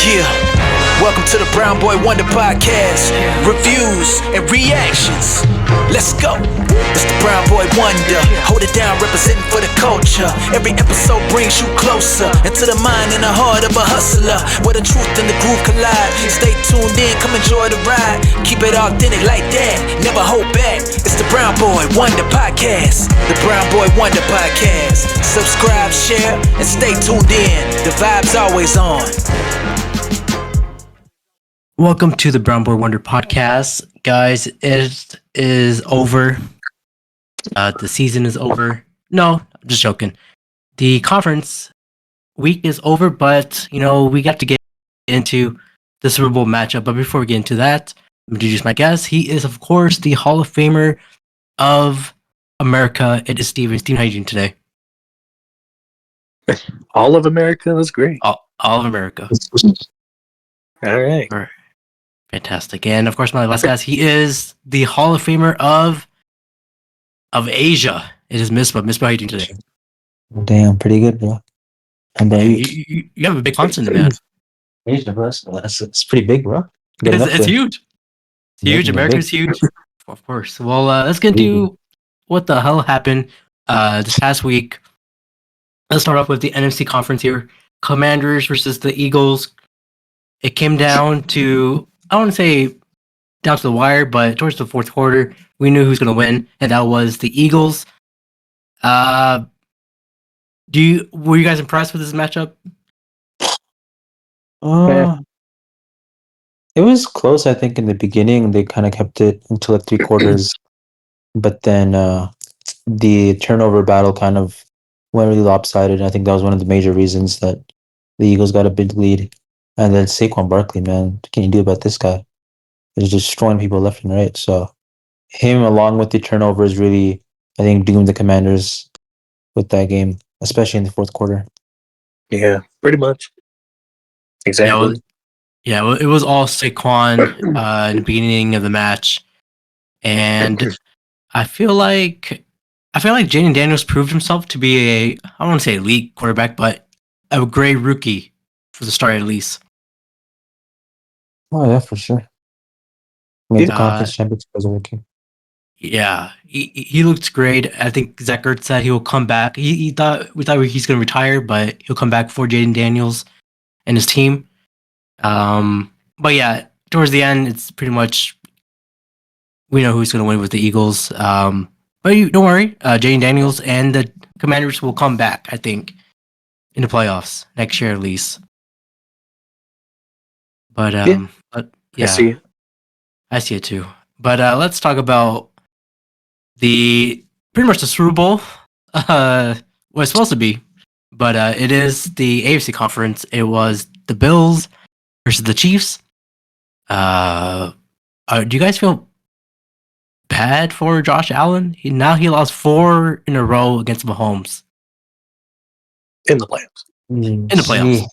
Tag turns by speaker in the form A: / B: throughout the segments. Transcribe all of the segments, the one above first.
A: Yeah, welcome to the BrownBoyWonder Podcast. Reviews and reactions. Let's go. It's the BrownBoyWonder. Hold it down, representing for the culture. Every episode brings you closer into the mind and the heart of a hustler, where the truth and the groove collide. Stay tuned in, come enjoy the ride. Keep it authentic like that, never hold back. It's the BrownBoyWonder Podcast. The BrownBoyWonder Podcast. Subscribe, share, and stay tuned in. The vibe's always on.
B: Welcome to the BrownBoyWonder Podcast. Guys, it is over. The season is over. No, I'm just joking. The conference week is over, but, we got to get into the Super Bowl matchup. But before we get into that, let me introduce my guest. He is, of course, the Hall of Famer of America. It is Steven. Steven, how are you doing today?
C: All of America? That's great.
B: All of America.
C: All right.
B: Fantastic. And, of course, my last guest, he is the Hall of Famer of Asia. It is Misbah. Misbah, how are you doing today?
D: Damn, pretty good, bro. And
B: you have a big continent, man.
D: Asia, bro. It's pretty big, bro.
B: It's huge. It's huge. America's huge. Of course. Well, let's get into what the hell happened this past week. Let's start off with the NFC Conference here. Commanders versus the Eagles. It came down to, I want to say down to the wire, but towards the fourth quarter, we knew who's going to win, and that was the Eagles. Were you guys impressed with this matchup?
D: It was close, I think, in the beginning. They kind of kept it until like three quarters, but then the turnover battle kind of went really lopsided. I think that was one of the major reasons that the Eagles got a big lead. And then Saquon Barkley, man, what can you do about this guy? He's just destroying people left and right. So him, along with the turnovers, really, I think, doomed the Commanders with that game, especially in the fourth quarter.
C: Yeah, pretty much. Exactly.
B: Yeah, it was all Saquon in the beginning of the match, and I feel like Jaden Daniels proved himself to be I don't want to say elite quarterback, but a great rookie for the start at least.
D: Oh yeah, for sure. The conference championship was working.
B: Yeah, he looked great. I think Zach Ertz said he will come back. We thought he's going to retire, but he'll come back for Jaden Daniels and his team. But yeah, towards the end, it's pretty much we know who's going to win with the Eagles. But don't worry, Jaden Daniels and the Commanders will come back, I think, in the playoffs next year at least. But yeah, I see it too. But let's talk about pretty much the Super Bowl. What it's supposed to be, but it is the AFC Conference. It was the Bills versus the Chiefs. Do you guys feel bad for Josh Allen? He lost 4 in a row against Mahomes
C: In the playoffs.
B: in the playoffs.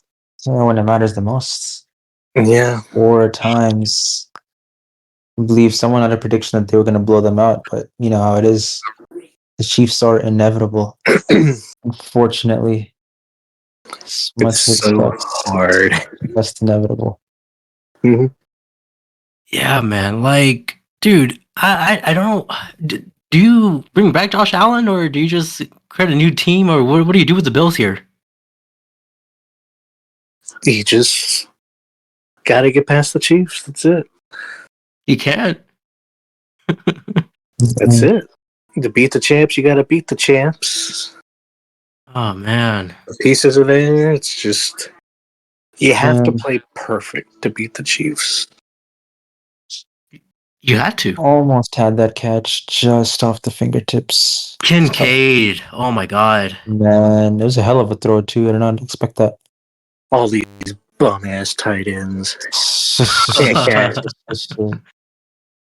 D: When it matters the most.
C: Yeah.
D: 4 times. I believe someone had a prediction that they were going to blow them out, but you know how it is. The Chiefs are inevitable. Unfortunately,
C: It's so hard.
D: That's inevitable.
C: Mm-hmm.
B: Yeah, man. Like, dude, I don't know. Do you bring back Josh Allen, or do you just create a new team, or what do you do with the Bills here?
C: You just got to get past the Chiefs. That's it.
B: You can't.
C: That's it. To beat the champs, you got to beat the champs.
B: Oh, man.
C: The pieces are there. It's just you have to play perfect to beat the Chiefs.
B: You had to.
D: Almost had that catch just off the fingertips.
B: Kincaid. Oh, my God.
D: Man, it was a hell of a throw, too. I did not expect that.
C: All these bum-ass tight ends.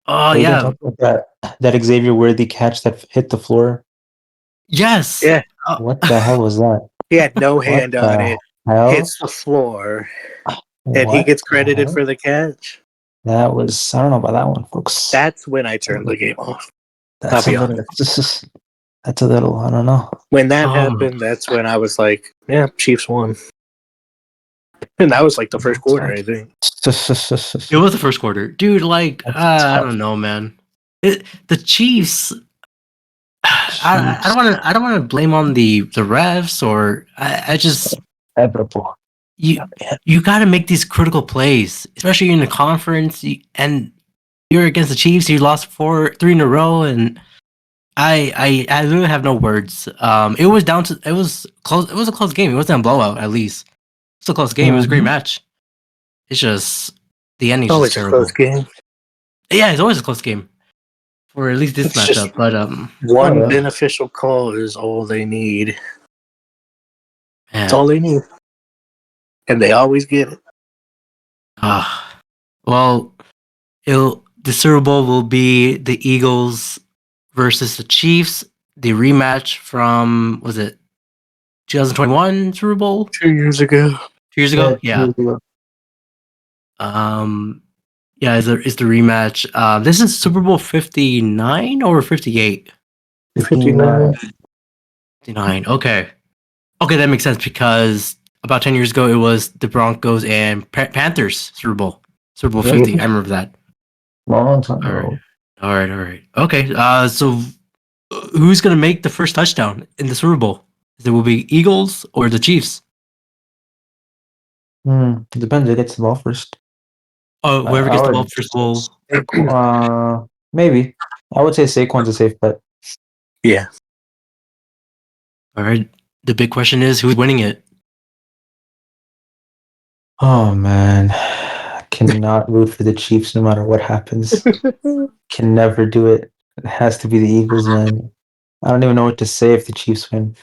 B: Oh, yeah.
D: That Xavier Worthy catch that hit the floor.
B: Yes.
C: Yeah.
D: What the hell was that?
C: He had no hand on it.
D: Hell?
C: Hits the floor. And he gets credited for the catch.
D: That was, I don't know about that one, folks.
C: That's when I turned the game off.
D: That's a little, I don't know.
C: When that happened, that's when I was like, yeah, Chiefs won. And that was like the first quarter, I think.
B: It was the first quarter, dude. Like, I don't know, man. The Chiefs. I don't want to. I don't want to blame on the refs or I just
D: Everable.
B: you got to make these critical plays, especially in the conference. And you're against the Chiefs. You lost 3 in a row, and I literally have no words. It was down to it was close. It was a close game. It wasn't a blowout, at least. It's a close game. It was a great match. It's just the ending's
C: Always
B: just
C: a
B: terrible.
C: close game.
B: Yeah, it's always a close game, or at least this
C: It's just
B: matchup. But
C: one beneficial call is all they need. That's
B: man,
C: all they need, and they always get it.
B: well, the Super Bowl will be the Eagles versus the Chiefs. The rematch from was it 2021 Super Bowl?
C: 2 years ago.
B: 2 years ago? Yeah. Yeah, is the rematch. This is Super Bowl 59 or 58?
C: 59.
B: 59. Okay, that makes sense because about 10 years ago it was the Broncos and Panthers Super Bowl 50. I remember that.
D: Long time ago.
B: All right. Okay. So who's gonna make the first touchdown in the Super Bowl? It will be Eagles or the Chiefs.
D: Depends. Who gets the ball first?
B: Oh, whoever gets the ball first will.
D: Maybe. I would say Saquon's a safe bet.
C: Yeah.
B: All right. The big question is who's winning it.
D: Oh man, I cannot root for the Chiefs no matter what happens. Can never do it. It has to be the Eagles, man. I don't even know what to say if the Chiefs win.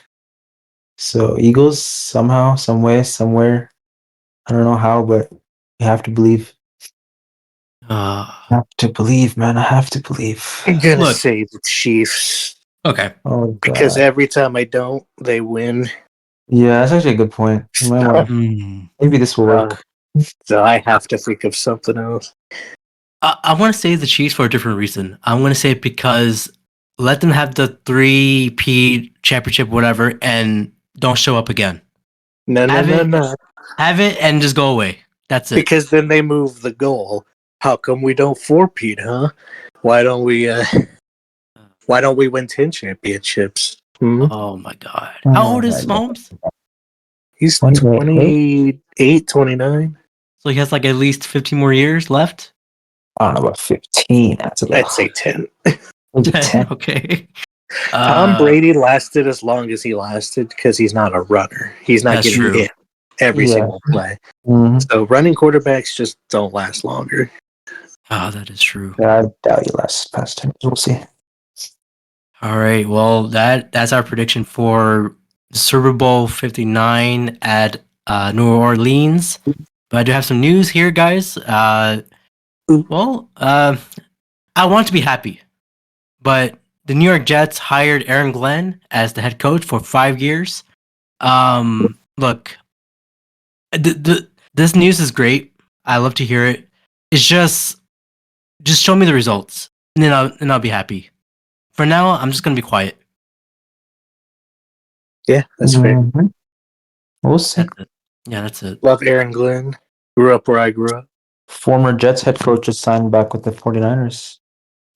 D: So Eagles somehow, some way, somewhere. I don't know how, but you have to believe. I have to believe, man. I have to believe.
C: I'm gonna
B: Look.
C: say the Chiefs
B: Okay.
D: Oh god.
C: because every time I don't, they win.
D: Yeah, that's actually a good point. You might wanna, maybe this will work.
C: So I have to think of something else.
B: I want to say the Chiefs for a different reason. I want to say it because let them have the 3P championship, whatever, and don't show up again.
C: No.
B: Have it and just go away. That's it.
C: Because then they move the goal. How come we don't 4-peat, huh? Why don't we win 10 championships?
B: Oh my god. How old is Mahomes?
C: He's
D: 28?
C: 28, 29.
B: So he has like at least 15 more years left?
D: I don't know about 15.
C: I'd say 10.
D: Maybe 10.
B: Okay.
C: Tom Brady lasted as long as he lasted because he's not a runner. He's not getting
B: true.
C: hit every single play.
D: Mm-hmm.
C: So running quarterbacks just don't last longer.
B: Oh, that is true.
D: Yeah, I doubt he lasts past 10 years. We'll see.
B: All right. Well, that's our prediction for Super Bowl 59 at New Orleans. But I do have some news here, guys. I want to be happy, but the New York Jets hired Aaron Glenn as the head coach for 5 years. Look, this news is great. I love to hear it. It's just show me the results, and then I'll be happy. For now, I'm just gonna be quiet.
C: Yeah, that's fair.
D: We'll see.
B: That's it.
C: Love Aaron Glenn. Grew up where I grew up.
D: Former Jets head coach just signed back with the 49ers.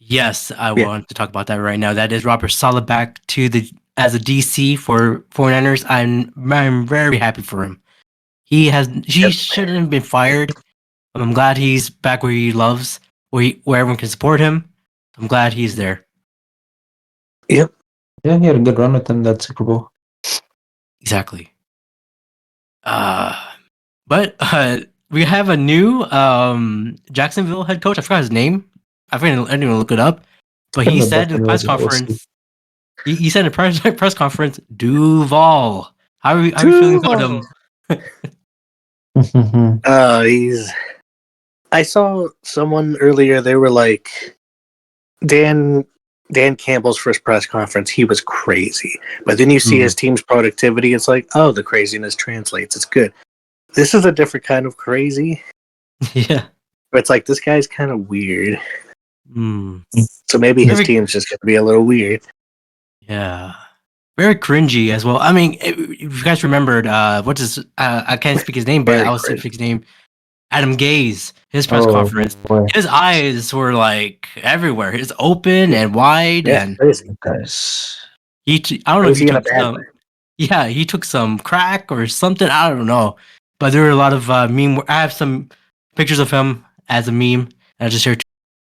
B: Yes, I want to talk about that right now. That is Robert Saleh back as a DC for 49ers. I'm very happy for him. He shouldn't have been fired. I'm glad he's back where he loves, where everyone can support him. I'm glad he's there.
C: Yep.
D: Yeah, he had a good run with them that Super Bowl.
B: Exactly. But we have a new Jacksonville head coach. I forgot his name. I didn't even look it up. But he said in the press conference, he said in the press conference, Duval. How are you feeling about him?
C: I saw someone earlier. They were like, Dan Campbell's first press conference, he was crazy. But then you see his team's productivity. It's like, oh, the craziness translates. It's good. This is a different kind of crazy.
B: Yeah.
C: But it's like, this guy's kind of weird. So maybe his team's just going to be a little weird.
B: Yeah. very cringy as well. I mean, if you guys remembered, what's his? I can't speak his name, but
C: Very
B: I was
C: cringy.
B: speak his name. Adam Gaze, his press
D: Oh,
B: conference,
D: boy.
B: his eyes were like everywhere. His open and wide,
C: Yeah,
B: and
C: crazy.
D: Guys.
B: I don't know if he
C: Crazy in a
B: took
C: bad
B: some.
C: way.
B: Yeah, he took some crack or something. I don't know, but there were a lot of meme. I have some pictures of him as a meme, and I just shared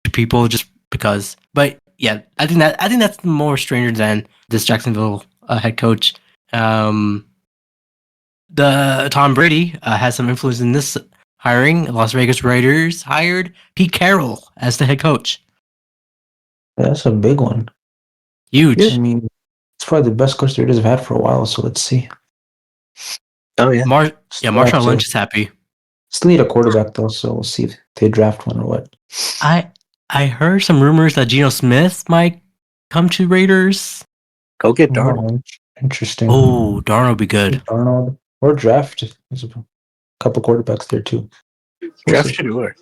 B: to people just because. But yeah, I think that's more stranger than this Jacksonville head coach. The Tom Brady has some influence in this hiring. Las Vegas Raiders hired Pete Carroll as the head coach.
D: That's a big one.
B: Huge.
D: I mean, it's probably the best coach the Raiders have had for a while, so let's see.
C: Oh yeah.
B: Marshawn Lynch is happy.
D: Still need a quarterback, though, so we'll see if they draft one or what.
B: I heard some rumors that Geno Smith might come to Raiders.
C: Go get Darnold.
D: Interesting.
B: Oh, Darnold would be good.
D: Darnold. Or draft. There's a couple quarterbacks there, too.
C: Draft Shador.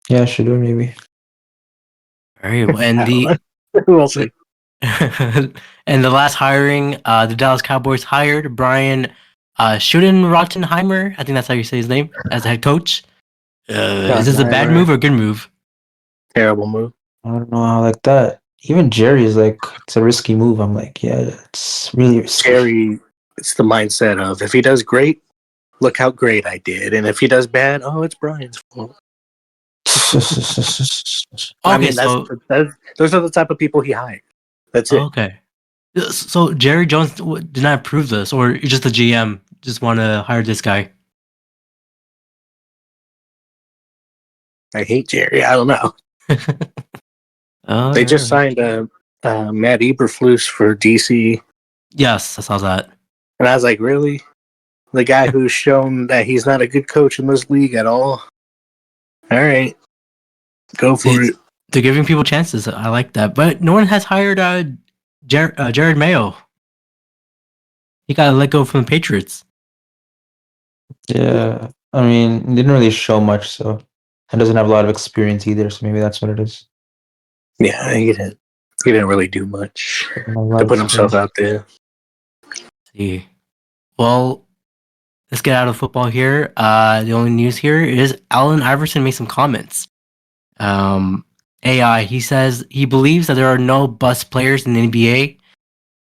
D: Yeah, should do maybe.
B: Very well. And the
C: We'll see.
B: and the last hiring, the Dallas Cowboys hired Brian Schuttenrottenheimer. I think that's how you say his name as the head coach. Is this a bad move or a good move?
C: Terrible move.
D: I don't know how I like that. Even Jerry is like, it's a risky move. I'm like, yeah, it's really risky.
C: Jerry, it's the mindset of if he does great, look how great I did, and if he does bad, oh, it's Brian's fault. I mean, those are the type of people he hired. That's it.
B: Okay. So Jerry Jones did not approve this, or just the GM just want to hire this guy?
C: I hate Jerry. I don't know. They just signed Matt Eberflus for DC.
B: Yes, I saw that.
C: And I was like, really? The guy who's shown that he's not a good coach in this league at all? All right. Go for it.
B: They're giving people chances. I like that. But no one has hired Jared Mayo. He got let go from the Patriots.
D: Yeah, I mean, he didn't really show much, so and doesn't have a lot of experience either. So maybe that's what it is.
C: Yeah, he didn't really do much to put himself out there.
B: See, well, let's get out of football here. The only news here is Allen Iverson made some comments. AI, he says he believes that there are no bust players in the NBA.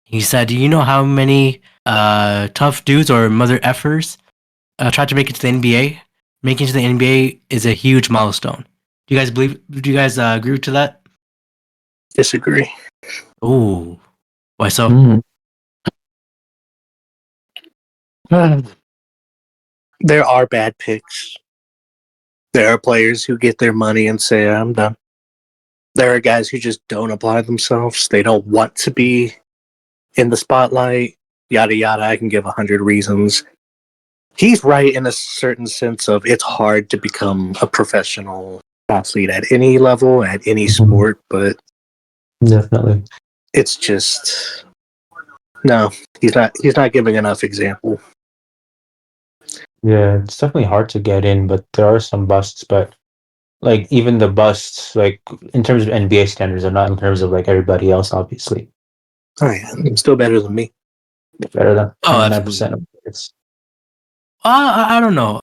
B: He said, "Do you know how many tough dudes or mother effers tried to make it to the NBA? Making it to the NBA is a huge milestone." Do you guys agree to that?
C: Disagree.
B: Oh, why so?
C: There are bad picks. There are players who get their money and say, I'm done. There are guys who just don't apply themselves. They don't want to be in the spotlight, yada, yada. I can give 100 reasons. He's right in a certain sense of it's hard to become a professional athlete at any level, at any sport, but
D: definitely,
C: it's just no. He's not giving enough example.
D: Yeah, it's definitely hard to get in, but there are some busts. But like even the busts, like in terms of NBA standards, are not in terms of like everybody else. Obviously,
C: Oh yeah, it's still better than me.
D: better than 99%
B: absolutely.
D: of it's.
B: I don't know.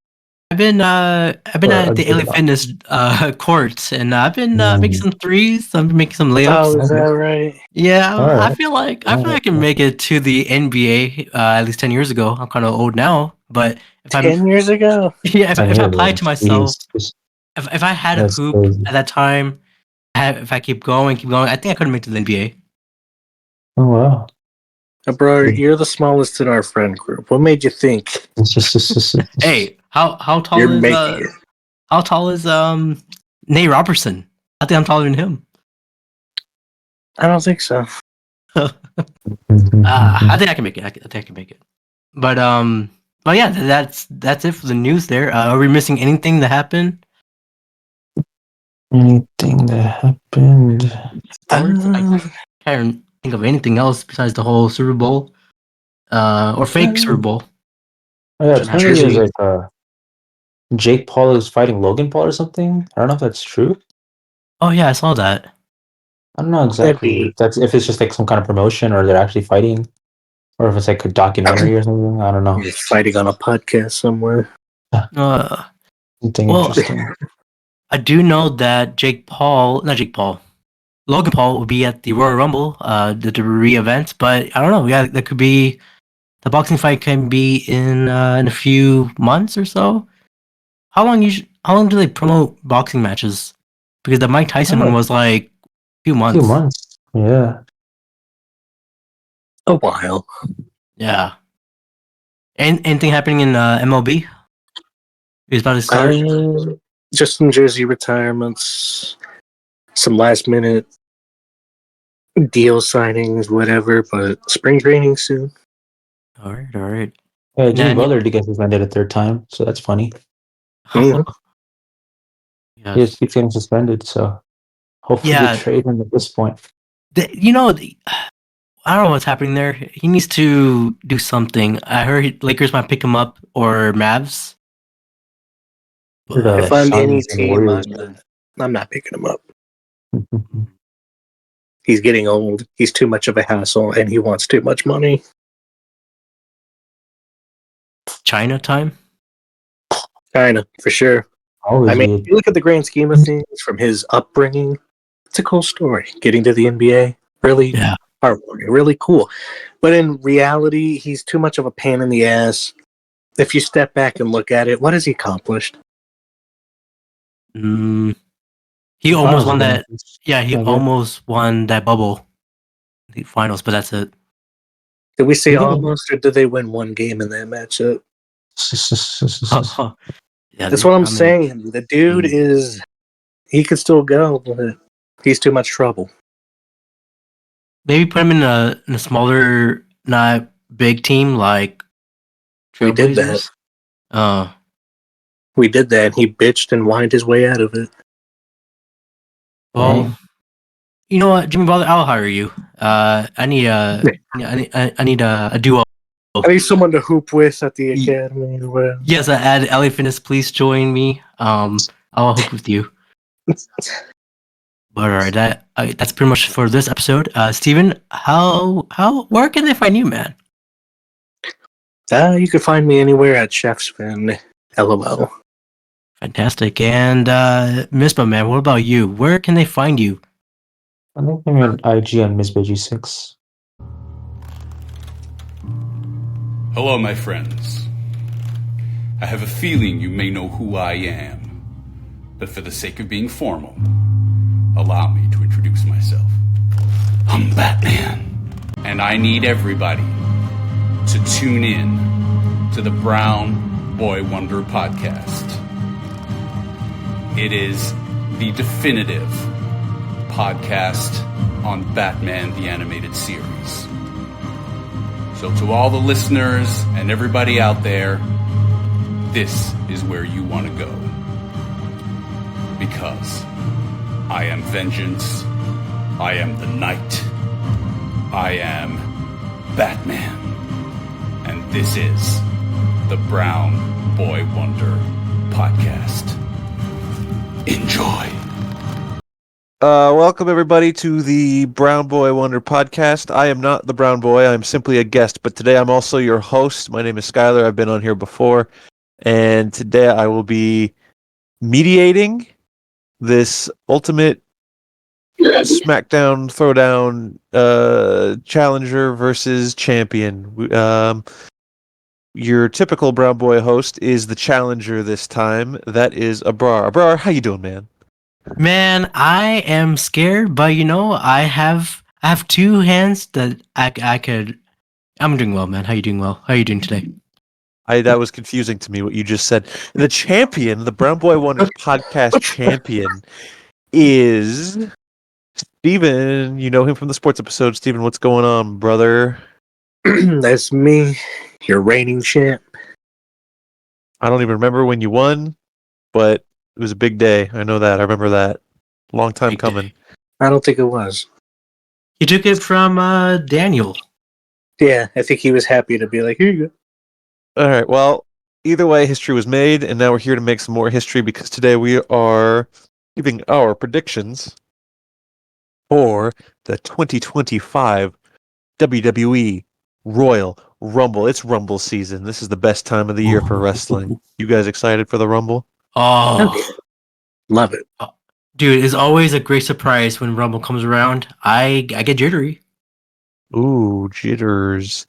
B: I've been at the LA Fitness court, and I've been making some threes. I've been making some layups.
C: Oh, is that right?
B: Yeah,
D: All right.
B: I feel like I can make it to the NBA at least 10 years ago. I'm kind of old now, but if
C: 10 years ago?
B: yeah, if I applied to myself,
D: Jeez.
B: if I had a
D: That's
B: hoop
D: crazy.
B: at that time, if I keep going, I think I could have made it to the NBA.
D: Oh wow.
C: Abrar, you're the smallest in our friend group. What made you think
B: Hey, how tall
C: you're
B: is
C: making it?
B: how tall is Nate Robertson? I think I'm taller than him.
C: I don't think so.
B: I think I can make it. I think I can make it. But yeah, that's it for the news. There, are we missing anything that happened?
D: Anything that happened?
B: I can't think of anything else besides the whole Super Bowl, or fake Super Bowl.
D: Oh, yeah,
C: Just
D: apparently there's
C: Jersey.
D: like Jake Paul is fighting Logan Paul or something. I don't know if that's true.
B: Oh yeah, I saw that.
D: I don't know exactly if it's just like some kind of promotion or they're actually fighting, or if it's like a documentary or something. I don't know.
C: You're fighting on a podcast somewhere.
D: Something
B: Well,
D: interesting.
B: I do know that Logan Paul will be at the Royal Rumble, the WWE event, but I don't know. Yeah, that could be the boxing fight can be in a few months or so. How long do they promote boxing matches? Because the Mike Tyson one was like a few months.
D: Yeah.
C: A while.
B: Yeah. And anything happening in MLB? Is about to start.
C: Just some jersey retirements, some last minute deal signings, whatever. But spring training soon.
B: All right.
D: Yeah, Jimmy Butler did get suspended a third time, so that's funny.
C: Mhm.
B: Yes.
D: He just keeps getting suspended, so hopefully they trade him at this point.
B: I don't know what's happening there. He needs to do something. I heard Lakers might pick him up or Mavs.
C: If I'm any team, I'm not picking him up. He's getting old. He's too much of a hassle, and he wants too much money.
B: China time?
C: China, for sure.
D: Always
C: if you look at the grand scheme of things from his upbringing, it's a cool story. Getting to the NBA, really heartwarming, really cool. But in reality, he's too much of a pain in the ass. If you step back and look at it, what has he accomplished?
B: He almost won that. Yeah, he almost won that bubble, the finals, but that's it.
C: Did we say almost, or did they win one game in that matchup?
B: Yeah,
C: that's what I'm saying. The dude he could still go, but he's too much trouble.
B: Maybe put him in a smaller, not big team like
C: We did that. We did that, and he bitched and whined his way out of it.
B: Well, you know what, Jimmy Butler, I'll hire you. I need a duo.
C: I need someone to hoop with at the academy or whatever.
B: Yes, I add LA Fitness. Please join me. I'll hoop with you. But all right, that's pretty much for this episode. Steven, where can they find you, man?
C: You can find me anywhere at Chef's Fin. LOL.
B: Fantastic. And Misbah, man, what about you? Where can they find you?
D: I think I'm on IG on Misbah G6.
E: Hello, my friends. I have a feeling you may know who I am, but for the sake of being formal, allow me to introduce myself. I'm Batman, and I need everybody to tune in to the Brown Boy Wonder Podcast. It is the definitive podcast on Batman the Animated Series. So to all the listeners and everybody out there, this is where you want to go. Because I am vengeance, I am the night, I am Batman, and this is the Brown Boy Wonder Podcast. Enjoy.
F: Welcome everybody to the Brown Boy Wonder Podcast. I am not the Brown Boy, I'm simply a guest, but today I'm also your host. My name is Skyler, I've been on here before, and today I will be mediating this ultimate SmackDown Throwdown challenger versus champion. Your typical Brown Boy host is the challenger this time. That is Abrar. Abrar, how you doing, man?
B: Man, I am scared, but I have two hands that I could. I'm doing well, man. How you doing? Well, how are you doing today?
F: That was confusing to me what you just said. The champion, the Brown Boy Wonder Podcast champion, is Steven. You know him from the sports episode. Steven, what's going on, brother?
C: That's me, your reigning champ.
F: I don't even remember when you won, but it was a big day. I know that. I remember that. Long time coming.
C: I don't think it was.
B: You took it from Daniel.
C: Yeah, I think he was happy to be like, here you go.
F: All right. Well, either way, history was made, and now we're here to make some more history because today we are giving our predictions for the 2025 WWE Royal Rumble. It's Rumble season. This is the best time of the year for wrestling. You guys excited for the Rumble?
B: Oh,
C: Love it.
B: dude, it's always a great surprise when Rumble comes around. I get jittery.
F: Ooh, jitters.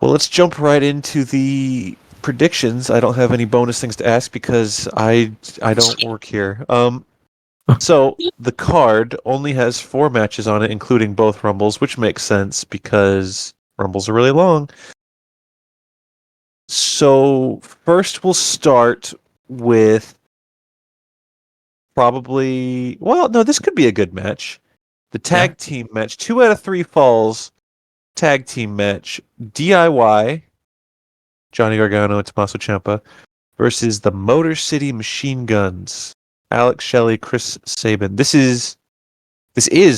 F: Well, let's jump right into the predictions. I don't have any bonus things to ask because I don't work here. So the card only has 4 matches on it, including both Rumbles, which makes sense because Rumbles are really long. So first we'll start with probably, well, no, this could be a good match. The tag team match, 2 out of 3 falls tag team match, DIY, Johnny Gargano and Tommaso Ciampa, versus the Motor City Machine Guns, Alex Shelley, Chris Sabin. This is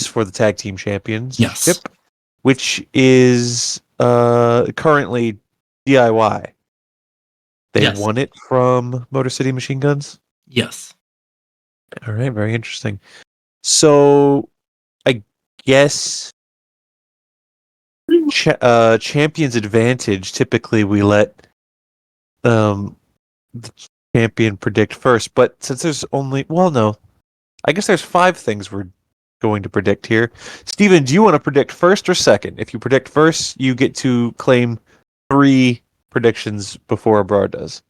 F: for the tag team championship,
B: Yes.
F: which is currently DIY. They won it from Motor City Machine Guns.
B: Yes.
F: All right, very interesting. So, I guess champion's advantage. Typically, we let the champion predict first, but since there's only, well, no, I guess there's 5 things we're going to predict here. Steven, do you want to predict first or second? If you predict first, you get to claim 3 predictions before Abrar does.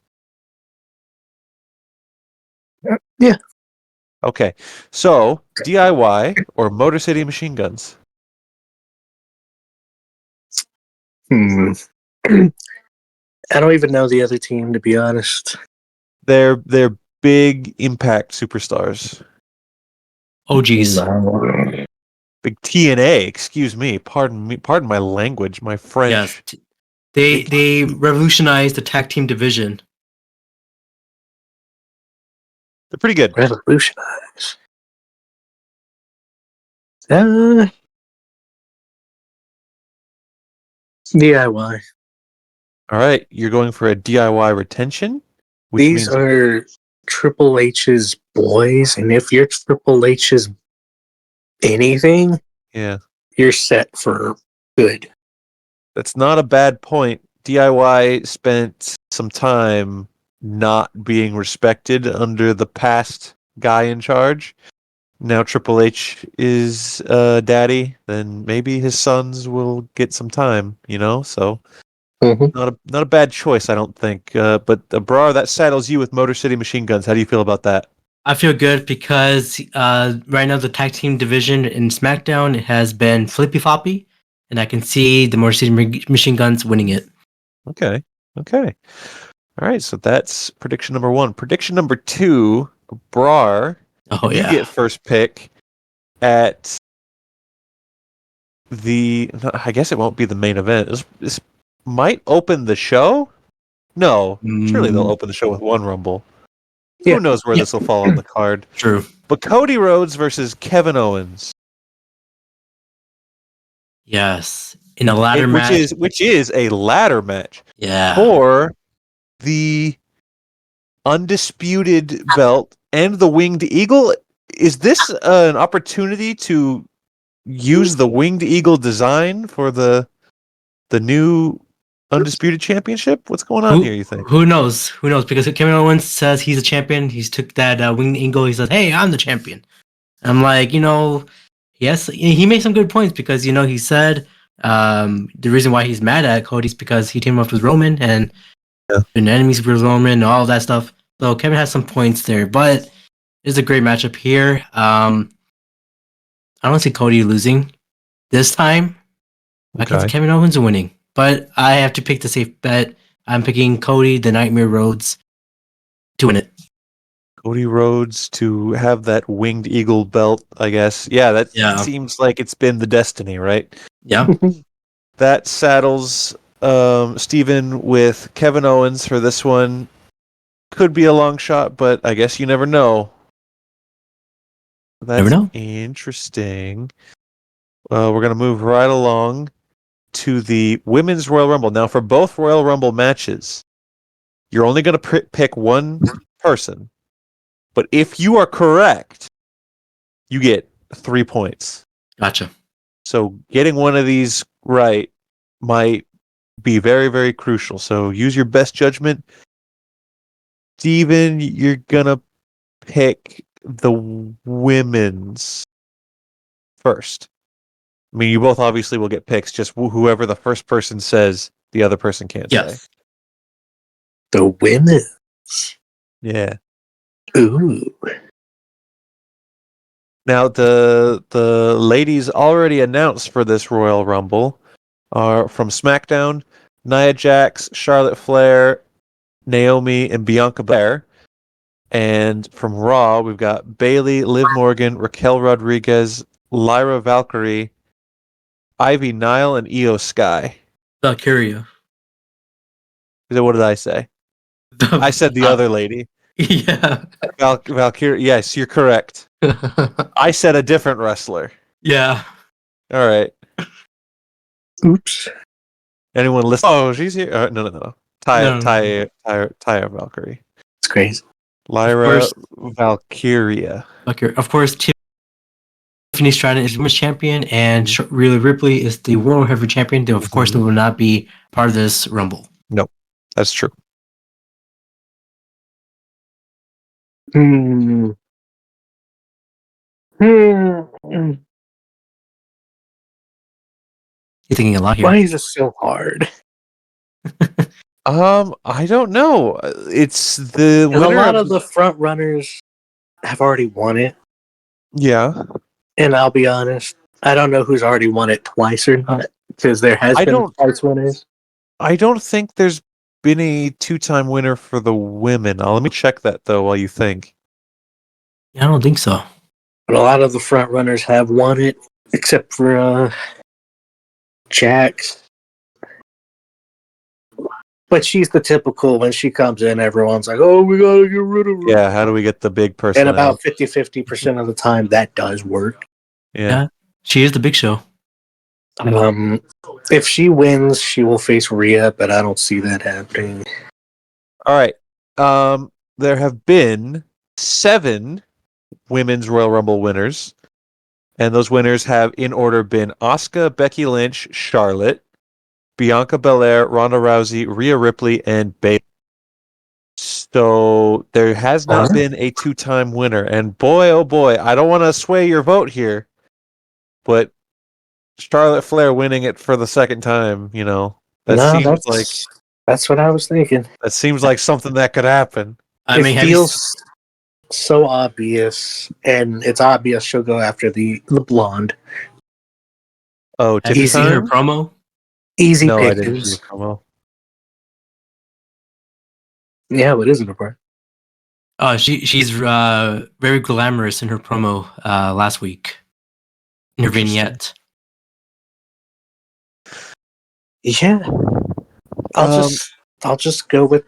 C: Yeah.
F: Okay, so DIY or Motor City Machine Guns?
C: I don't even know the other team, to be honest.
F: They're big Impact superstars.
B: Oh, geez.
F: Big TNA, excuse me. Pardon my language, my French.
B: Yes. They revolutionized the tag team division.
F: They're pretty good.
C: Revolutionize. DIY.
F: All right, you're going for a DIY retention? Which
C: These
F: means
C: are Triple H's boys, and if you're Triple H's anything, you're set for good.
F: that's not a bad point. DIY spent some time not being respected under the past guy in charge. Now Triple H is daddy, then maybe his sons will get some time, so not a bad choice, I don't think. But Abrar, that saddles you with Motor City Machine Guns. How do you feel about that?
B: I feel good because right now the tag team division in SmackDown has been flippy floppy, and I can see the Motor City Machine Guns winning it.
F: Okay. All right, so that's prediction number 1. Prediction number 2, Abrar.
B: Oh,
F: you get first pick at I guess it won't be the main event. This might open the show? No, surely they'll open the show with 1 Rumble.
C: Yeah.
F: Who knows where this will fall on the card?
B: True.
F: But Cody Rhodes versus Kevin Owens.
B: Yes. In a ladder match.
F: Which is a ladder match.
B: Yeah.
F: For the undisputed belt and the Winged Eagle. Is this an opportunity to use the Winged Eagle design for the new Undisputed Championship? What's going on here, you think?
B: Who knows? Who knows? Because Kevin Owens says he's a champion. He's took that Winged Eagle. He says, hey, I'm the champion. I'm like, yes, he made some good points because, he said the reason why he's mad at Cody's because he teamed up with Roman and been enemies with Roman and all that stuff. So Kevin has some points there, but it's a great matchup here. I don't see Cody losing this time. I can see Kevin Owens winning, but I have to pick the safe bet. I'm picking Cody, the Nightmare Rhodes, to win it.
F: Cody Rhodes to have that Winged Eagle belt, I guess. Yeah, that seems like it's been the destiny, right?
B: Yeah.
F: That saddles Steven with Kevin Owens for this one. Could be a long shot, but I guess you never know. That's
B: never know.
F: Interesting. We're going to move right along to the Women's Royal Rumble. Now, for both Royal Rumble matches, you're only going to pick one person. But if you are correct, you get 3 points.
B: Gotcha.
F: So getting one of these right might be very, very crucial. So use your best judgment. Steven, you're gonna pick the women's first. I mean, you both obviously will get picks. Just whoever the first person says, the other person can't say.
B: Yes.
C: The women.
F: Yeah.
C: Ooh.
F: Now the ladies already announced for this Royal Rumble are from SmackDown: Nia Jax, Charlotte Flair, Naomi, and Bianca Belair. And from Raw, we've got Bayley, Liv Morgan, Raquel Rodriguez, Lyra Valkyrie, Ivy Nile, and Io Sky.
B: Valkyria.
F: What did I say? I said the other lady.
B: Yeah.
F: Valkyrie. Yes, you're correct. I said a different wrestler.
B: Yeah.
F: All right.
C: Oops.
F: Anyone listen? Oh, she's here. No. Taya Valkyrie.
C: It's crazy.
F: Lyra Valkyria.
B: Valkyria. Of course, Tiffany Stratton is women's champion, and Rhea Ripley is the world heavyweight champion. They, of course, they will not be part of this Rumble.
F: No, that's true.
C: Hmm.
B: You're thinking a lot here.
C: Why is it so hard?
F: I don't know. It's the
C: And a
F: winner
C: lot of the front runners have already won it.
F: Yeah.
C: And I'll be honest, I don't know who's already won it twice or not, because there has been twice winners.
F: I don't think there's been a 2-time winner for the women. Let me check that though while you think.
B: Yeah, I don't think so.
C: But a lot of the front runners have won it, except for Jax. But she's the typical, when she comes in, everyone's like, oh, we gotta get rid of her.
F: Yeah, how do we get the big person?
C: And about 50% of the time, that does work.
F: Yeah.
B: She is the big show.
C: If she wins, she will face Rhea, but I don't see that happening.
F: All right. There have been 7 women's Royal Rumble winners. And those winners have, in order, been Asuka, Becky Lynch, Charlotte, Bianca Belair, Ronda Rousey, Rhea Ripley, and Bayley. So there has not been a 2-time winner. And boy, oh boy, I don't want to sway your vote here, but Charlotte Flair winning it for the second time,
C: that's what I was thinking.
F: That seems like something that could happen.
C: It feels so obvious, and it's obvious she'll go after the blonde.
F: Oh,
B: have you seen her promo?
C: Easy
F: no,
C: pickings.
F: I didn't see the promo.
C: Yeah, what is it about?
B: She's very glamorous in her promo last week. In her vignette.
C: Yeah. I'll just go with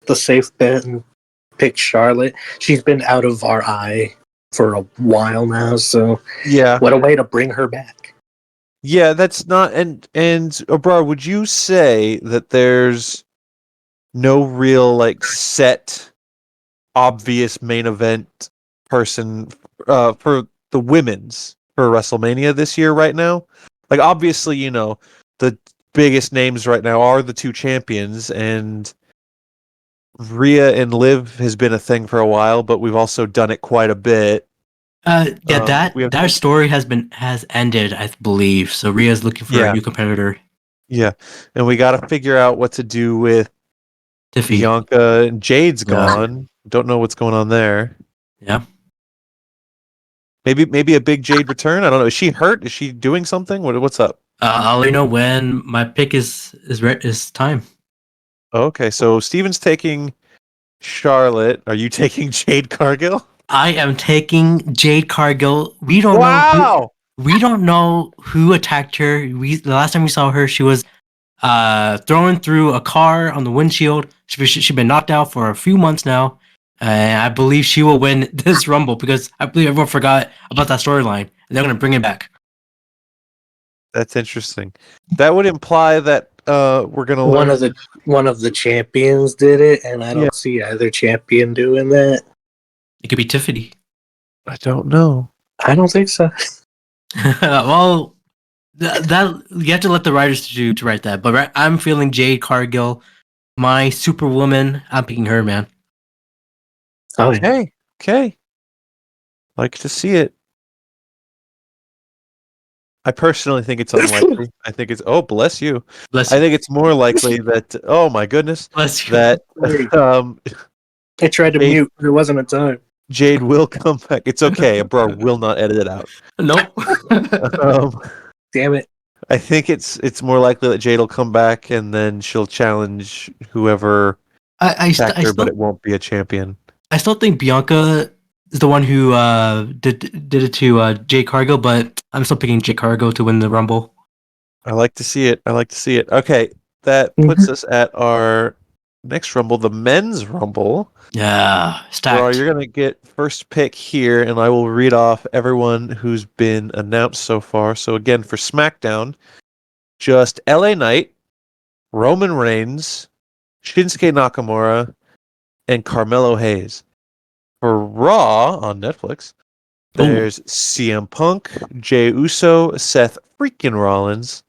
C: the safe bet and pick Charlotte. She's been out of our eye for a while now, so
F: yeah,
C: what a way to bring her back.
F: Yeah, that's not and Abrar, would you say that there's no real set obvious main event person for the women's for WrestleMania this year right now? Like obviously, the biggest names right now are the 2 champions, and Rhea and Liv has been a thing for a while, but we've also done it quite a bit.
B: That story has ended, I believe. So Rhea's looking for a new competitor.
F: Yeah, and we got to figure out what to do with
B: Tiffy.
F: Bianca. Jade's gone. Don't know what's going on there.
B: Yeah.
F: Maybe a big Jade return. I don't know. Is she hurt? Is she doing something? What's up?
B: I'll let you know when my pick is time.
F: Okay, so Steven's taking Charlotte. Are you taking Jade Cargill?
B: I am taking Jade Cargill. We don't know who attacked her. The last time we saw her, she was thrown through a car on the windshield. She's been knocked out for a few months now. And I believe she will win this Rumble because I believe everyone forgot about that storyline. And they're going to bring it back.
F: That's interesting. That would imply that we're going to
C: one of the champions did it, and I don't see either champion doing that.
B: It could be Tiffany.
F: I don't know.
C: I don't think so.
B: Well, that you have to let the writers to write that. But I'm feeling Jade Cargill, my Superwoman. I'm picking her, man.
C: Oh, yeah.
F: Okay. Like to see it. I personally think it's unlikely. I think it's bless you.
B: Bless
F: I
B: you.
F: think it's more likely that oh my goodness
B: Bless you.
F: that
C: I tried to mute, but it wasn't a time.
F: Jade will come back. It's okay. Abrar will not edit it out.
B: Nope.
C: Damn it.
F: I think it's more likely that Jade will come back and then she'll challenge whoever attacked her, but it won't be a champion.
B: I still think Bianca is the one who did it to Jade Cargill, but I'm still picking Jade Cargill to win the Rumble.
F: I like to see it. Okay, that puts us at our next Rumble, the men's Rumble.
B: Yeah, stacked.
F: Bro, you're gonna get first pick here, and I will read off everyone who's been announced so far. So again, for SmackDown, just LA Knight, Roman Reigns, Shinsuke Nakamura, and Carmelo Hayes. For Raw on Netflix, there's CM Punk, Jey Uso, Seth freaking Rollins,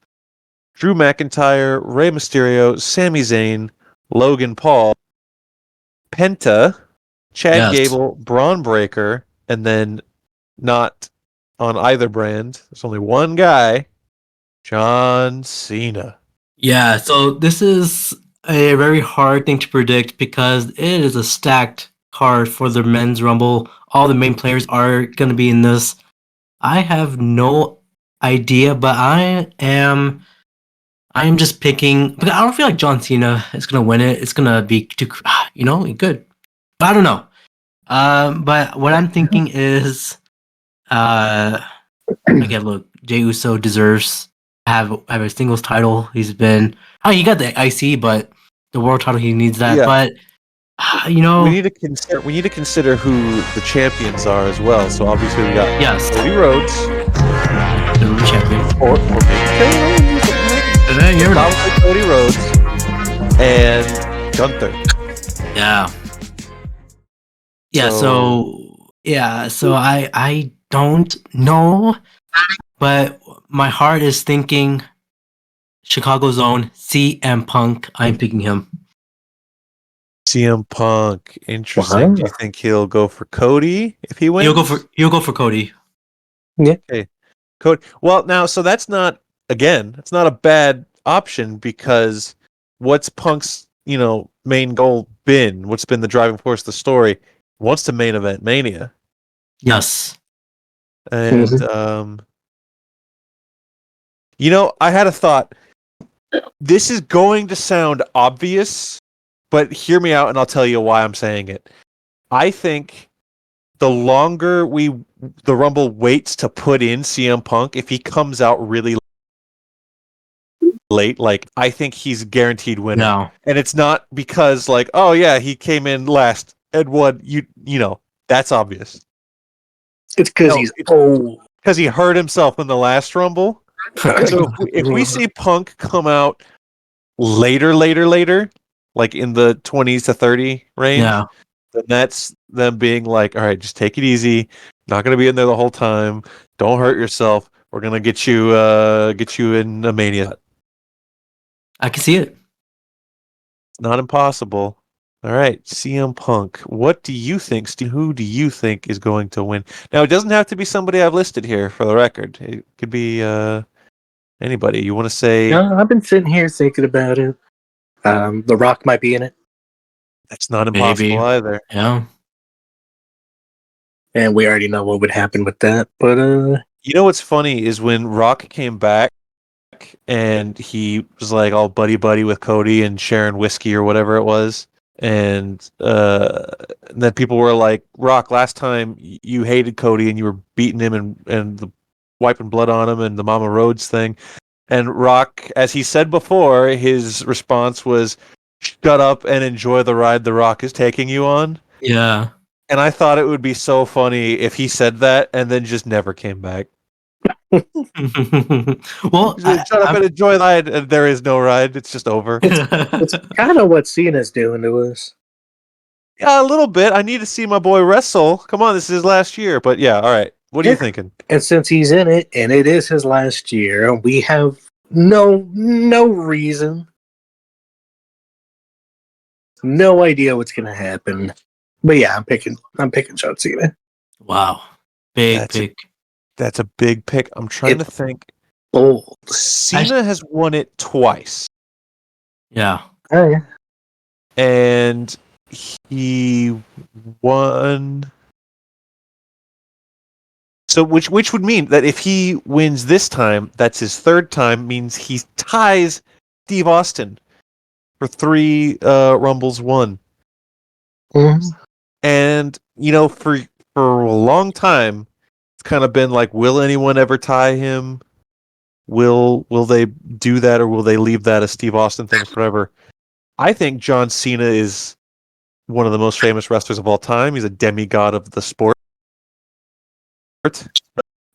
F: Drew McIntyre, Rey Mysterio, Sami Zayn, Logan Paul, Penta, Chad Gable, Braun Breaker, and then not on either brand. There's only one guy, John Cena.
B: Yeah, so this is a very hard thing to predict because it is a stacked card for the men's Rumble. All the main players are going to be in this. I have no idea, but I am just picking because I don't feel like John Cena is going to win it. It's going to be too, good. But I don't know. But what I'm thinking is, again, look, Jey Uso deserves have a singles title. He got the IC, but the world title he needs that.
F: Yeah.
B: But
F: we need to consider who the champions are as well. So obviously we got Cody Rhodes,
B: the champion,
F: or probably Cody Rhodes and Gunther.
B: Yeah. So I don't know, but my heart is thinking Chicago's own CM Punk. I'm picking him.
F: CM Punk, interesting.
C: Wow.
F: Do you think he'll go for Cody if he wins?
B: He'll go for Cody.
C: Yeah.
F: Okay. Cody. Well, now, so that's not a bad option because what's Punk's, main goal been? What's been the driving force of the story? He wants to main event Mania.
B: Yes.
F: And I had a thought. This is going to sound obvious, but hear me out and I'll tell you why I'm saying it. I think the longer the Rumble waits to put in CM Punk, if he comes out really late, I think he's guaranteed winner.
B: No.
F: And it's not because oh yeah, he came in last and won. That's obvious.
C: It's because he's old.
F: Because he hurt himself in the last Rumble. So if we see Punk come out later, like in the 20s to 30 range, then that's them being all right, just take it easy. Not going to be in there the whole time. Don't hurt yourself. We're going to get you in a Mania.
B: I can see it.
F: It's not impossible. All right, CM Punk. What do you think, Steve? Who do you think is going to win? Now, it doesn't have to be somebody I've listed here for the record. It could be anybody. You want to say?
C: No, I've been sitting here thinking about it. The Rock might be in it.
F: That's not impossible either.
B: Yeah.
C: And we already know what would happen with that. But
F: you know what's funny is when Rock came back and he was all buddy with Cody and sharing whiskey or whatever it was. And then people were like, Rock, last time you hated Cody and you were beating him and wiping blood on him and the Mama Rhodes thing. And Rock, as he said before, his response was, shut up and enjoy the ride the Rock is taking you on.
B: Yeah.
F: And I thought it would be so funny if he said that and then just never came back.
B: Well,
F: shut up and enjoy the ride. And there is no ride. It's just over.
C: it's kind of what Cena's doing to us.
F: Yeah, a little bit. I need to see my boy wrestle. Come on, this is his last year. But yeah, all right. What are you thinking?
C: And since he's in it, and it is his last year, we have no reason, no idea what's gonna happen. But yeah, I'm picking John Cena.
B: Wow. Big pick.
F: That's a big pick. I'm trying to think.
C: Bold.
F: Cena has won it twice.
B: Yeah.
C: Oh yeah.
F: And he won. So which would mean that if he wins this time, that's his third time, means he ties Steve Austin for 3 Rumbles won.
C: Mm-hmm.
F: And for a long time, it's kind of been like, will anyone ever tie him? Will they do that, or will they leave that a Steve Austin thing forever? I think John Cena is one of the most famous wrestlers of all time. He's a demigod of the sport.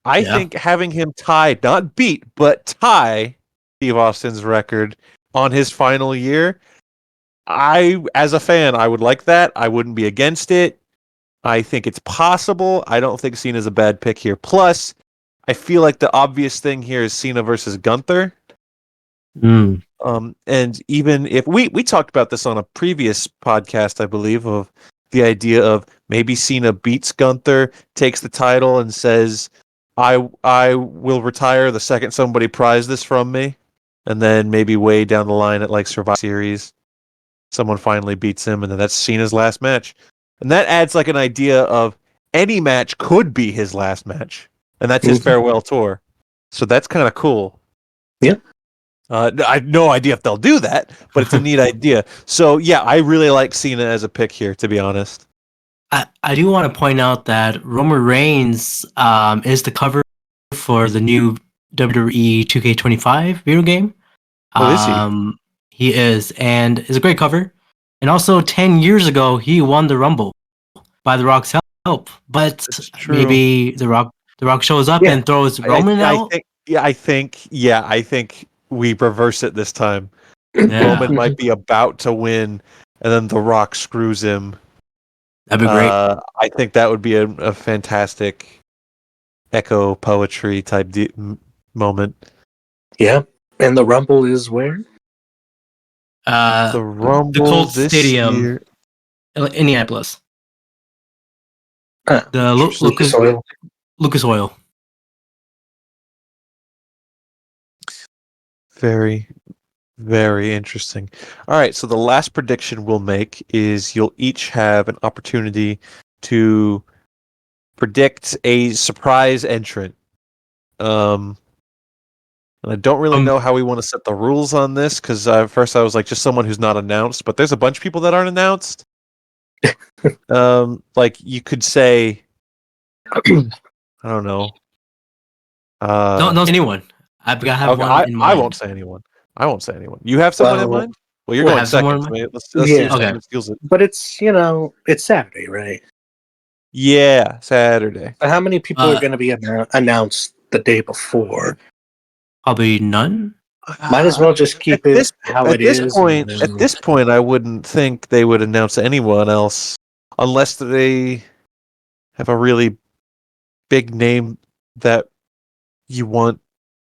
F: I think having him tie, not beat, but tie Steve Austin's record on his final year, as a fan, I would like that. I wouldn't be against it. I think it's possible. I don't think Cena's a bad pick here. Plus, I feel like the obvious thing here is Cena versus Gunther.
B: Mm.
F: And even if we talked about this on a previous podcast, I believe, of the idea of maybe Cena beats Gunther, takes the title, and says, I will retire the second somebody pries this from me. And then maybe way down the line at like Survivor Series, someone finally beats him, and then that's Cena's last match. And that adds like an idea of any match could be his last match. And that's his farewell tour. So that's kind of cool.
C: Yeah.
F: I have no idea if they'll do that, but it's a neat idea. So yeah, I really like Cena as a pick here, to be honest.
B: I do want to point out that Roman Reigns is the cover for the new WWE 2K25 video game.
F: Oh, is he?
B: He is, and it's a great cover. And also, 10 years ago, he won the Rumble by The Rock's help. But maybe The Rock shows up and throws Roman out.
F: I think we reverse it this time. Roman might be about to win, and then The Rock screws him.
B: That'd be great.
F: I think that would be a fantastic echo poetry type moment.
C: Yeah, and the Rumble is where?
F: The Rumble,
B: the Colts
F: this
B: Stadium,
F: year.
B: Indianapolis.
C: The
B: Lucas Oil.
F: Very, very interesting. All right, so the last prediction we'll make is you'll each have an opportunity to predict a surprise entrant. And I don't really know how we want to set the rules on this, because at first I was like, just someone who's not announced, but there's a bunch of people that aren't announced. Like you could say, I don't know.
B: Don't say anyone. I've got to have one in mind.
F: I won't say anyone. You have someone in mind? Well, you're going second. Let's see if someone steals it.
C: But it's Saturday, right?
F: Yeah, Saturday.
C: But how many people are going to be announced the day before?
B: Probably none.
C: Might as well just keep it how it is.
F: At this point, I wouldn't think they would announce anyone else unless they have a really big name that you want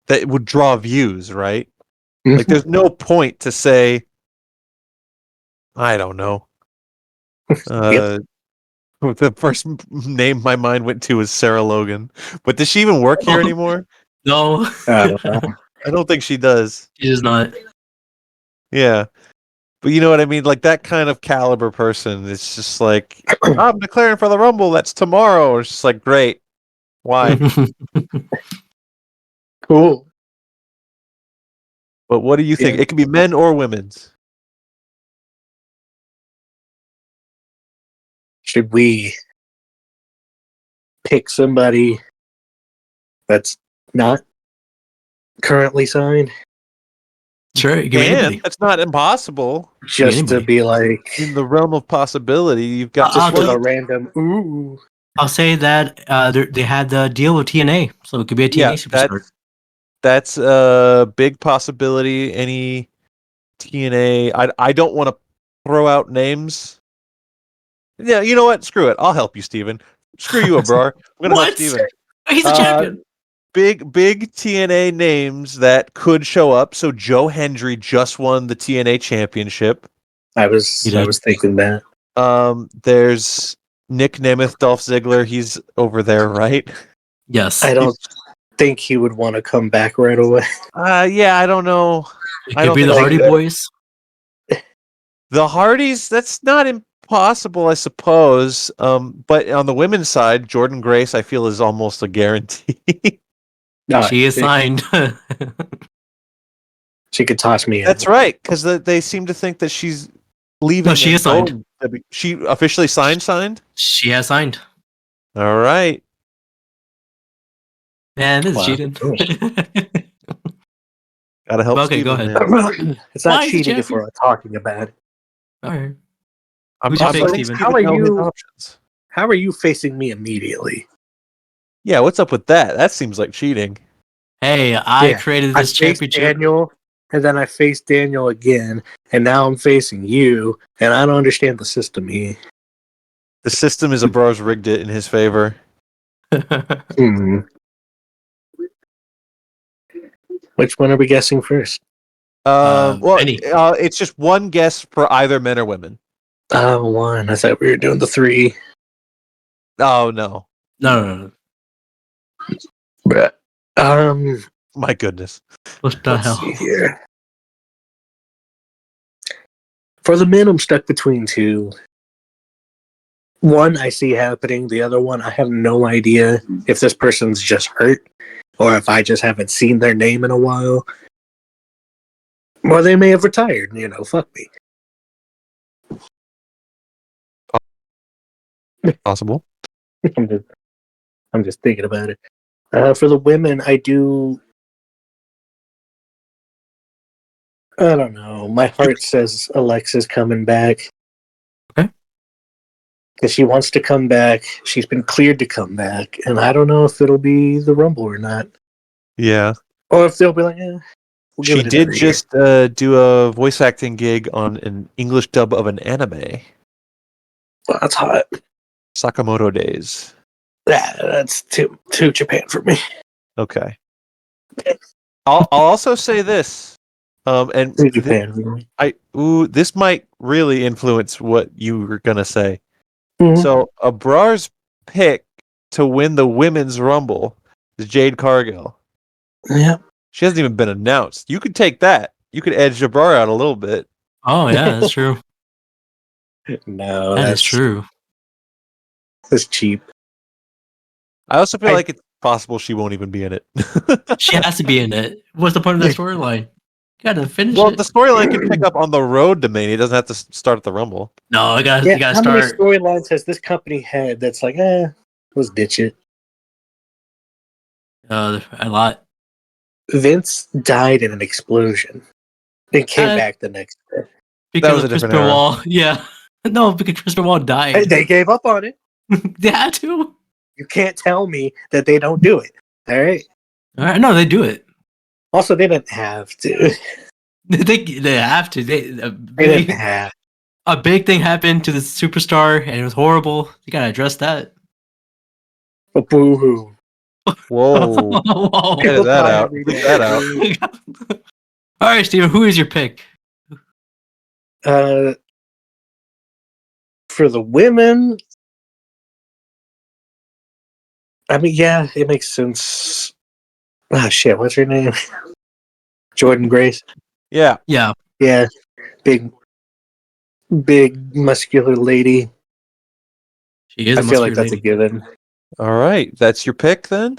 F: that would draw views, right? Like, there's no point to say, I don't know. The first name my mind went to is Sarah Logan. But does she even work here anymore?
B: No.
F: I don't think she does.
B: She does not.
F: Yeah. But you know what I mean? Like, that kind of caliber person, it's just like, I'm declaring for the Rumble, that's tomorrow. It's just like, great. Why?
C: Cool.
F: But what do you think? It can be men or women's.
C: Should we pick somebody that's not currently signed?
B: Sure, give me anybody.
F: That's not impossible.
C: Just to be like
F: in the realm of possibility, you've got
C: just with a random ooh.
B: I'll say that they had the deal with TNA, so it could be a TNA superstar.
F: That's a big possibility. Any TNA. I don't want to throw out names. Yeah, you know what? Screw it. I'll help you, Steven. Screw you, Abrar. I'm going to help Steven.
B: He's a champion.
F: Big TNA names that could show up. So Joe Hendry just won the TNA championship.
C: I was thinking that.
F: There's Nick Nemeth, Dolph Ziggler. He's over there, right?
B: Yes.
C: I don't think he would want to come back right away.
F: Yeah, I don't know.
B: It
F: I
B: could
F: don't
B: be the
F: think
B: Hardy
F: so.
B: Boys.
F: The Hardys, that's not impossible, I suppose. But on the women's side, Jordan Grace, I feel, is almost a guarantee.
C: No,
B: She is signed.
C: She could toss me in.
F: That's right, because they seem to think that she's leaving.
B: No, she is signed.
F: She officially signed?
B: She has signed.
F: All right.
B: Man, this is
C: Wow.
B: cheating.
F: Gotta help
B: Okay,
F: Steven,
B: go ahead.
F: man.
C: It's not
B: Why is he
C: cheating if
B: champion?
C: we're talking about it.
B: All right.
F: I'm
B: Who's your pick,
F: letting
B: Steven?
C: How are
F: know his
C: you-
F: options.
C: How are you facing me immediately?
F: Yeah, what's up with that? That seems like cheating.
B: Hey, I
C: Yeah,
B: created
C: I
B: this
C: faced
B: championship.
C: Daniel, and then I faced Daniel again, and now I'm facing you, and I don't understand the system here.
F: The system is Abrar's rigged it in his favor.
C: Hmm. Which one are we guessing first?
B: Any.
F: It's just one guess for either men or women.
C: One. I thought we were doing the three.
F: Oh no,
B: No.
C: But,
F: my goodness.
B: What the
C: let's
B: hell?
C: see here. For the men, I'm stuck between two. One I see happening. The other one, I have no idea if this person's just hurt or if I just haven't seen their name in a while. Or they may have retired. Fuck me.
F: Possible.
C: I'm just thinking about it. For the women, I don't know. My heart says Alexa's coming back.
B: Okay.
C: Because she wants to come back. She's been cleared to come back. And I don't know if it'll be the Rumble or not.
F: Yeah.
C: Or if they'll be like, we'll give
F: She
C: it
F: did
C: another
F: just do a voice acting gig on an English dub of an anime,
C: year. Well, that's hot.
F: Sakamoto Days.
C: That's too Japan for me.
F: Okay. I'll also say this. And
C: Too Japan for me.
F: this might really influence what you were gonna say.
C: Mhm.
F: So Abrar's pick to win the women's rumble is Jade Cargill.
C: Yeah.
F: She hasn't even been announced. You could take that. You could edge Abrar out a little bit.
B: Oh yeah, that's true.
C: No,
B: That
C: that's
B: is true.
C: That's cheap.
F: I also feel like it's possible she won't even be in it.
B: She has to be in it. What's the point of that storyline? You gotta finish
F: Well,
B: it.
F: the storyline can pick up on the road to Mania. It doesn't have to start at the Rumble.
B: No, you gotta
C: How many
B: start.
C: storylines has this company had that's like, let's ditch it?
B: A lot.
C: Vince died in an explosion. Then came
B: Uh,
C: back the next day.
B: Because
F: was
B: of
F: a
B: Chris
F: different era.
B: Benoit. Yeah. No, because Chris Benoit died.
C: They gave up on it.
B: They had to.
C: You can't tell me that they don't do it. All right.
B: All right, no, they do it.
C: Also, they didn't have to.
B: They have to.
C: They didn't have.
B: A big thing happened to the superstar, and it was horrible. You gotta address that.
C: But boo-hoo.
F: Whoa.
B: Whoa.
F: Edit that
C: cry
F: out.
C: every
F: Leave
C: day.
F: that out.
B: All right, Steven, who is your pick?
C: For the women, I mean, yeah, it makes sense. Ah, shit, what's her name? Jordan Grace.
F: Yeah.
B: Yeah.
C: Yeah, big muscular lady.
B: She is
C: I
B: a
C: feel like
B: muscular
C: that's a
B: lady.
C: given.
F: All right. That's your pick then?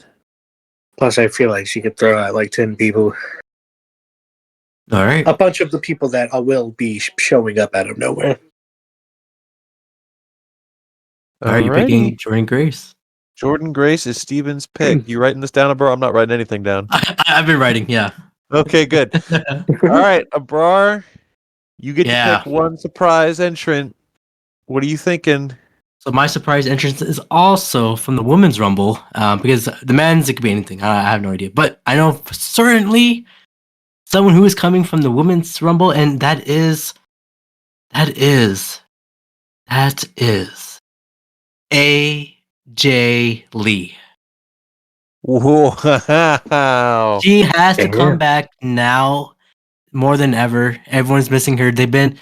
C: Plus, I feel like she could throw out like 10 people.
B: All right.
C: A bunch of the people that will be showing up out of nowhere.
B: All right, you're picking Jordan Grace.
F: Jordan Grace is Steven's pick. You writing this down, Abrar? I'm not writing anything down.
B: I've been writing, yeah.
F: Okay, good. All right, Abrar, you get
B: Yeah.
F: to pick one surprise entrant. What are you thinking?
B: So my surprise entrance is also from the Women's Rumble, because the men's, it could be anything. I have no idea. But I know for certainly someone who is coming from the Women's Rumble, and that is AJ Lee.
F: Wow.
B: She has to
C: Yeah.
B: come back now more than ever. Everyone's missing her. They've been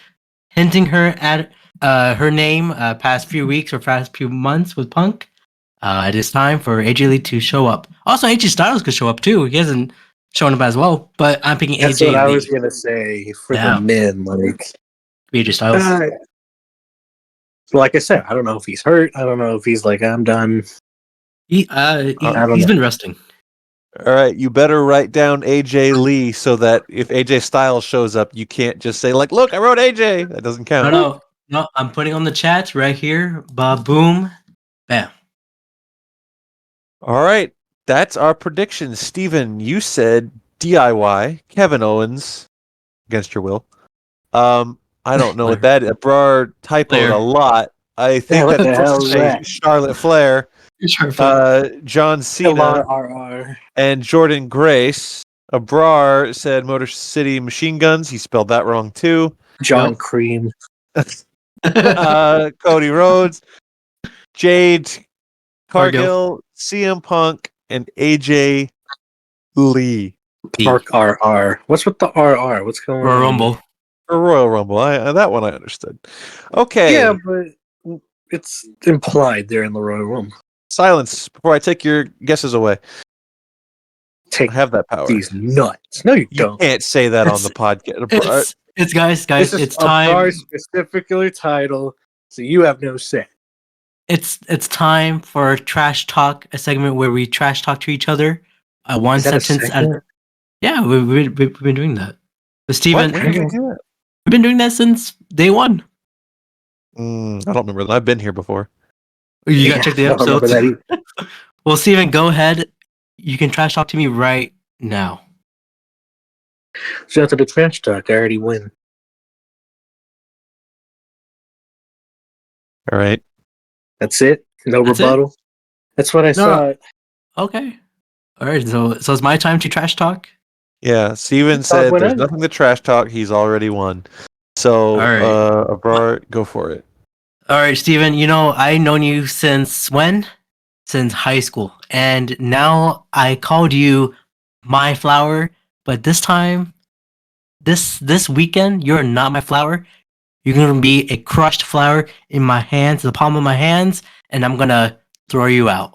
B: hinting her at her name past few weeks or past few months with Punk. It is time for AJ Lee to show up. Also, AJ Styles could show up too. He hasn't shown up as well, but I'm picking
C: That's
B: AJ
C: what I
B: Lee.
C: was gonna say for
B: Yeah.
C: the men.
B: AJ Styles.
C: Like I said, I don't know if he's hurt. I don't know if he's like, I'm done.
B: He's
C: know.
B: been resting.
F: All right, you better write down AJ Lee so that if AJ Styles shows up, you can't just say like, "Look, I wrote AJ." That doesn't count.
B: No. I'm putting on the chat right here. Boom, bam.
F: All right, that's our prediction. Steven, you said DIY, Kevin Owens, against your will. I don't know what that is. Abrar typoed
B: Flair.
F: a lot. I think
C: what
F: that's
C: the hell is
F: supposed to say
C: that?
F: Charlotte Flair, John Cena,
C: LRRR.
F: and Jordan Grace. Abrar said Motor City Machine Guns. He spelled that wrong too.
C: John
B: Yep.
C: Cream.
F: Cody Rhodes, Jade
B: Cargill.
F: Cargill, CM Punk, and AJ Lee.
C: Park RR. What's with the RR? What's going
B: Royal
C: on?
B: Rumble.
F: For Royal Rumble. That one I understood. Okay.
C: Yeah, but it's implied they're in the Royal Rumble.
F: Silence before I take your guesses away.
C: Take
F: I have that power.
C: these nuts. No, you
F: You
C: don't.
F: can't say that on the podcast.
B: It's guys.
C: This is
B: It's
C: a
B: time.
C: bar specifically title, so you have no say.
B: It's time for trash talk, a segment where we trash talk to each other. One
C: Is that a
B: sentence.
C: segment?
B: Yeah, we've been doing that. But Steven,
F: What? When did you do that?
B: we've been doing that since day one.
F: I don't remember that. I've been here before.
B: You gotta check the
C: I don't remember
B: episodes.
C: that either.
B: Well, Steven, go ahead. You can trash talk to me right now.
C: So after the trash talk, I already win.
F: All right.
C: That's it? No
B: That's it?
C: rebuttal? That's what I saw.
B: Okay. All right. So it's my time to trash talk.
F: Yeah. Steven
C: Talk
F: said there's
C: whenever.
F: nothing to trash talk. He's already won. So,
B: All right.
F: Abrar, go for it.
B: All right, Steven. You know I've known you since when? Since high school, and now I called you my flower. But this time, this weekend, you're not my flower. You're gonna be a crushed flower in my hands, the palm of my hands, and I'm gonna throw you out.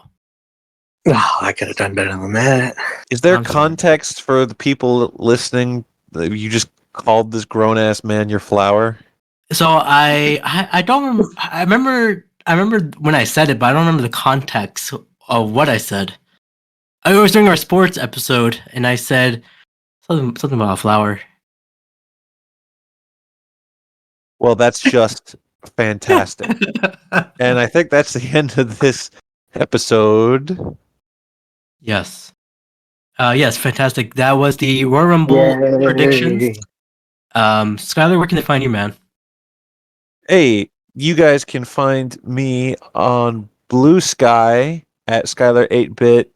C: Oh, I could have done better than that.
F: Is there
B: I'm sorry.
F: context for the people listening? That you just called this grown ass man your flower?
B: So I don't remember. I remember when I said it, but I don't remember the context of what I said. I was doing our sports episode, and I said something about a flower.
F: Well, that's just fantastic. And I think that's the end of this episode.
B: Yes. Yes, fantastic. That was the Royal Rumble predictions. Skyler, where can they find you, man?
F: Hey, you guys can find me on Blue Sky at Skyler 8-bit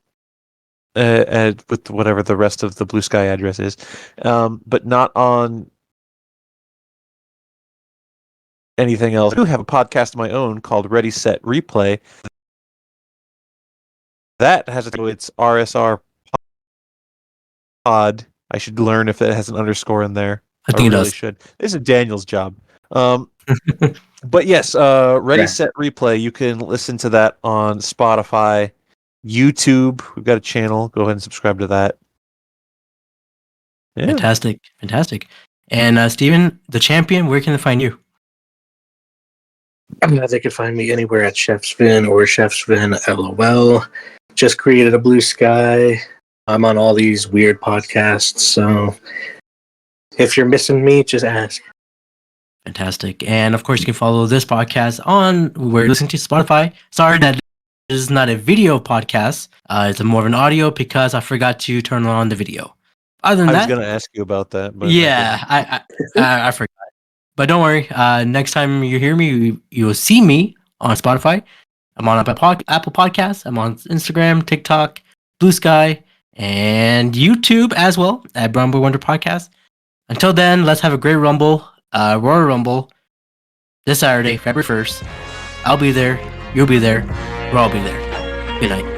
F: with whatever the rest of the Blue Sky address is, but not on anything else. I do have a podcast of my own called Ready, Set, Replay. That has its RSR pod. I should learn if it has an underscore in there.
B: I think it
F: really
B: does.
F: should. This is Daniel's job. But yes, Ready, Set, Replay. You can listen to that on Spotify, YouTube. We've got a channel. Go ahead and subscribe to that. Yeah.
B: Fantastic. And Steven, the champion, where can they find you?
C: They could find me anywhere at Chef's Vin or Chef's Vin LOL. Just created a Blue Sky. I'm on all these weird podcasts, so if you're missing me, just ask.
B: Fantastic. And of course, you can follow this podcast on where you're listening to Spotify. Sorry that this is not a video podcast. It's more of an audio because I forgot to turn on the video. Other than
F: I was
B: that,
F: going to ask you about that. But
B: yeah, I forgot. But don't worry. Next time you hear me, you will see me on Spotify. I'm on Apple Podcasts. I'm on Instagram, TikTok, Blue Sky, and YouTube as well at BrownBoyWonder Podcast. Until then, let's have a great Rumble, Royal Rumble, this Saturday, February 1st. I'll be there. You'll be there. We'll all be there. Good night.